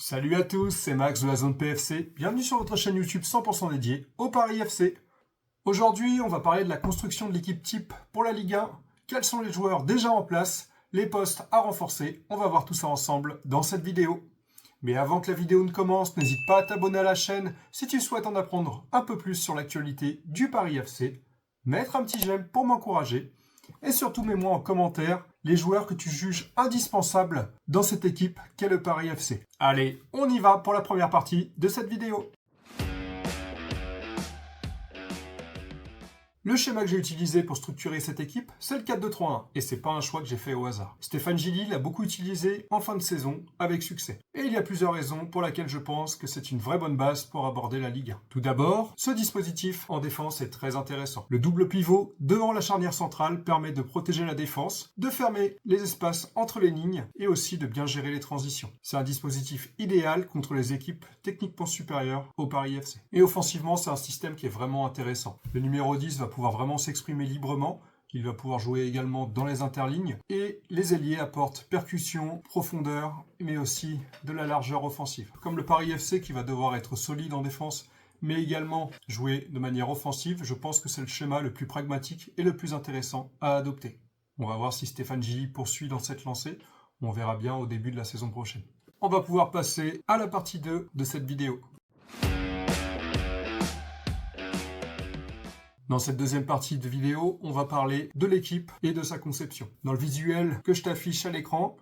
Salut à tous, c'est Max de la Zone PFC. Bienvenue sur votre chaîne YouTube 100% dédiée au Paris FC. Aujourd'hui, on va parler de la construction de l'équipe type pour la Ligue 1. Quels sont les joueurs déjà en place, les postes à renforcer. On va voir tout ça ensemble dans cette vidéo. Mais avant que la vidéo ne commence, n'hésite pas à t'abonner à la chaîne si tu souhaites en apprendre un peu plus sur l'actualité du Paris FC. Mettre un petit j'aime pour m'encourager. Et surtout, mets-moi en commentaire les joueurs que tu juges indispensables dans cette équipe qu'est le Paris FC. Allez, on y va pour la première partie de cette vidéo. Le schéma que j'ai utilisé pour structurer cette équipe, c'est le 4-2-3-1, et c'est pas un choix que j'ai fait au hasard. Stéphane Gilly l'a beaucoup utilisé en fin de saison, avec succès. Et il y a plusieurs raisons pour lesquelles je pense que c'est une vraie bonne base pour aborder la Ligue 1. Tout d'abord, ce dispositif en défense est très intéressant. Le double pivot devant la charnière centrale permet de protéger la défense, de fermer les espaces entre les lignes, et aussi de bien gérer les transitions. C'est un dispositif idéal contre les équipes techniquement supérieures au Paris FC. Et offensivement, c'est un système qui est vraiment intéressant. Le numéro 10 va pouvoir vraiment s'exprimer librement, il va pouvoir jouer également dans les interlignes, et les ailiers apportent percussion, profondeur, mais aussi de la largeur offensive. Comme le Paris FC qui va devoir être solide en défense, mais également jouer de manière offensive, je pense que c'est le schéma le plus pragmatique et le plus intéressant à adopter. On va voir si Stéphane Gilly poursuit dans cette lancée, on verra bien au début de la saison prochaine. On va pouvoir passer à la partie 2 de cette vidéo. Dans cette deuxième partie de vidéo, on va parler de l'équipe et de sa conception. Dans le visuel que je t'affiche à l'écran,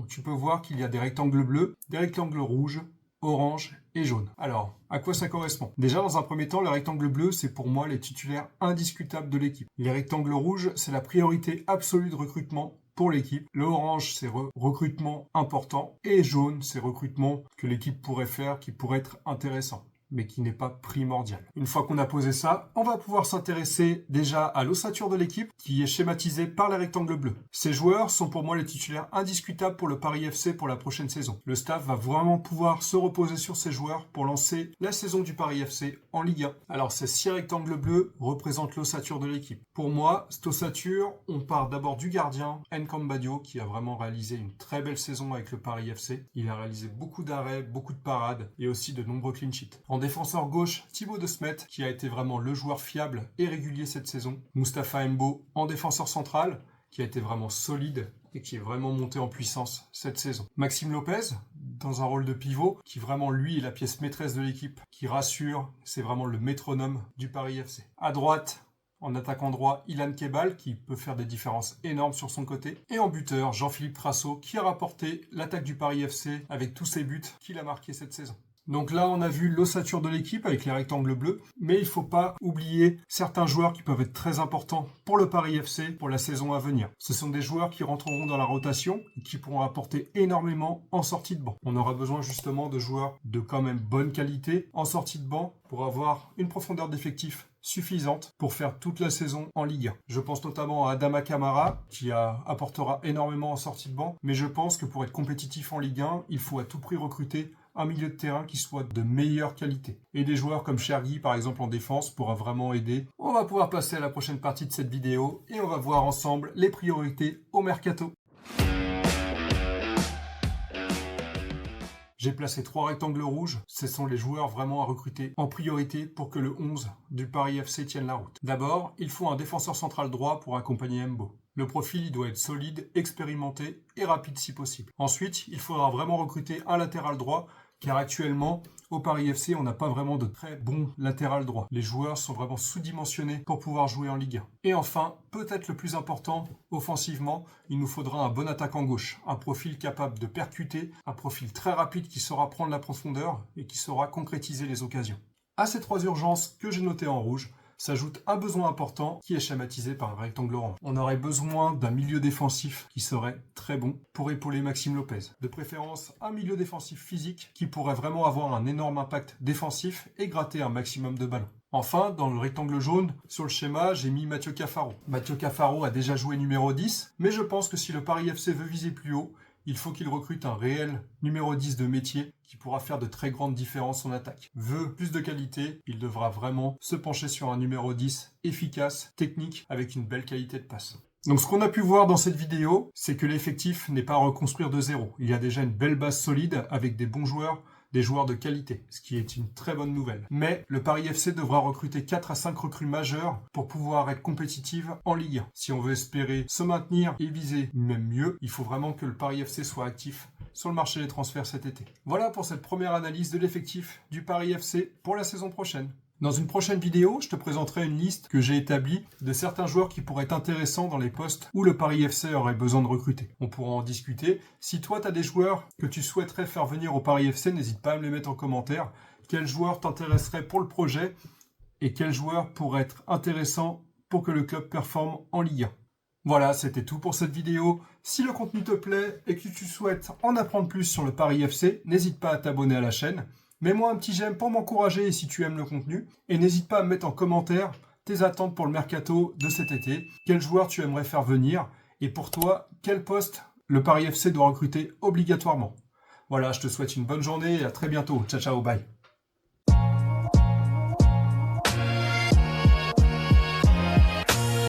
tu peux voir qu'il y a des rectangles bleus, des rectangles rouges, orange et jaune. Alors, à quoi ça correspond? Déjà, dans un premier temps, les rectangles bleus, c'est pour moi les titulaires indiscutables de l'équipe. Les rectangles rouges, c'est la priorité absolue de recrutement pour l'équipe. Le orange, c'est recrutement important. Et jaune, c'est recrutement que l'équipe pourrait faire, qui pourrait être intéressant, mais qui n'est pas primordial. Une fois qu'on a posé ça, on va pouvoir s'intéresser déjà à l'ossature de l'équipe qui est schématisée par les rectangles bleus. Ces joueurs sont pour moi les titulaires indiscutables pour le Paris FC pour la prochaine saison. Le staff va vraiment pouvoir se reposer sur ces joueurs pour lancer la saison du Paris FC en Ligue 1. Alors ces 6 rectangles bleus représentent l'ossature de l'équipe. Pour moi, cette ossature, on part d'abord du gardien, Nkamb Badio, qui a vraiment réalisé une très belle saison avec le Paris FC. Il a réalisé beaucoup d'arrêts, beaucoup de parades et aussi de nombreux clean sheets. En défenseur gauche, Thibaut De Smet, qui a été vraiment le joueur fiable et régulier cette saison. Mustapha Mbo en défenseur central, qui a été vraiment solide et qui est vraiment monté en puissance cette saison. Maxime Lopez, dans un rôle de pivot, qui vraiment lui est la pièce maîtresse de l'équipe, qui rassure, c'est vraiment le métronome du Paris FC. À droite, en attaquant droit, Ilan Kebal, qui peut faire des différences énormes sur son côté. Et en buteur, Jean-Philippe Trasso, qui a rapporté l'attaque du Paris FC avec tous ses buts qu'il a marqués cette saison. Donc là, on a vu l'ossature de l'équipe avec les rectangles bleus, mais il ne faut pas oublier certains joueurs qui peuvent être très importants pour le Paris FC pour la saison à venir. Ce sont des joueurs qui rentreront dans la rotation et qui pourront apporter énormément en sortie de banc. On aura besoin justement de joueurs de quand même bonne qualité en sortie de banc pour avoir une profondeur d'effectif suffisante pour faire toute la saison en Ligue 1. Je pense notamment à Adama Kamara qui apportera énormément en sortie de banc, mais je pense que pour être compétitif en Ligue 1, il faut à tout prix recruter un milieu de terrain qui soit de meilleure qualité. Et des joueurs comme Chergui, par exemple, en défense, pourra vraiment aider. On va pouvoir passer à la prochaine partie de cette vidéo et on va voir ensemble les priorités au mercato. J'ai placé 3 rectangles rouges. Ce sont les joueurs vraiment à recruter en priorité pour que le 11 du Paris FC tienne la route. D'abord, il faut un défenseur central droit pour accompagner Mbo. Le profil il doit être solide, expérimenté et rapide si possible. Ensuite, il faudra vraiment recruter un latéral droit car actuellement, au Paris FC, on n'a pas vraiment de très bon latéral droit. Les joueurs sont vraiment sous-dimensionnés pour pouvoir jouer en Ligue 1. Et enfin, peut-être le plus important, offensivement, il nous faudra un bon attaquant gauche. Un profil capable de percuter, un profil très rapide qui saura prendre la profondeur et qui saura concrétiser les occasions. À ces 3 urgences que j'ai notées en rouge, s'ajoute un besoin important qui est schématisé par un rectangle orange. On aurait besoin d'un milieu défensif qui serait très bon pour épauler Maxime Lopez. De préférence, un milieu défensif physique qui pourrait vraiment avoir un énorme impact défensif et gratter un maximum de ballons. Enfin, dans le rectangle jaune, sur le schéma, j'ai mis Mathieu Cafaro. Mathieu Cafaro a déjà joué numéro 10, mais je pense que si le Paris FC veut viser plus haut, il faut qu'il recrute un réel numéro 10 de métier qui pourra faire de très grandes différences en attaque. Veut plus de qualité, il devra vraiment se pencher sur un numéro 10 efficace, technique, avec une belle qualité de passe. Donc ce qu'on a pu voir dans cette vidéo, c'est que l'effectif n'est pas à reconstruire de zéro. Il y a déjà une belle base solide avec des bons joueurs, des joueurs de qualité, ce qui est une très bonne nouvelle. Mais le Paris FC devra recruter 4 à 5 recrues majeures pour pouvoir être compétitive en Ligue 1. Si on veut espérer se maintenir et viser même mieux, il faut vraiment que le Paris FC soit actif sur le marché des transferts cet été. Voilà pour cette première analyse de l'effectif du Paris FC pour la saison prochaine. Dans une prochaine vidéo, je te présenterai une liste que j'ai établie de certains joueurs qui pourraient être intéressants dans les postes où le Paris FC aurait besoin de recruter. On pourra en discuter. Si toi, tu as des joueurs que tu souhaiterais faire venir au Paris FC, n'hésite pas à me les mettre en commentaire. Quel joueur t'intéresserait pour le projet et quel joueur pourrait être intéressant pour que le club performe en Ligue 1. Voilà, c'était tout pour cette vidéo. Si le contenu te plaît et que tu souhaites en apprendre plus sur le Paris FC, n'hésite pas à t'abonner à la chaîne. Mets-moi un petit j'aime pour m'encourager si tu aimes le contenu. Et n'hésite pas à me mettre en commentaire tes attentes pour le mercato de cet été. Quel joueur tu aimerais faire venir? Et pour toi, quel poste le Paris FC doit recruter obligatoirement? Voilà, je te souhaite une bonne journée et à très bientôt. Ciao, ciao, bye.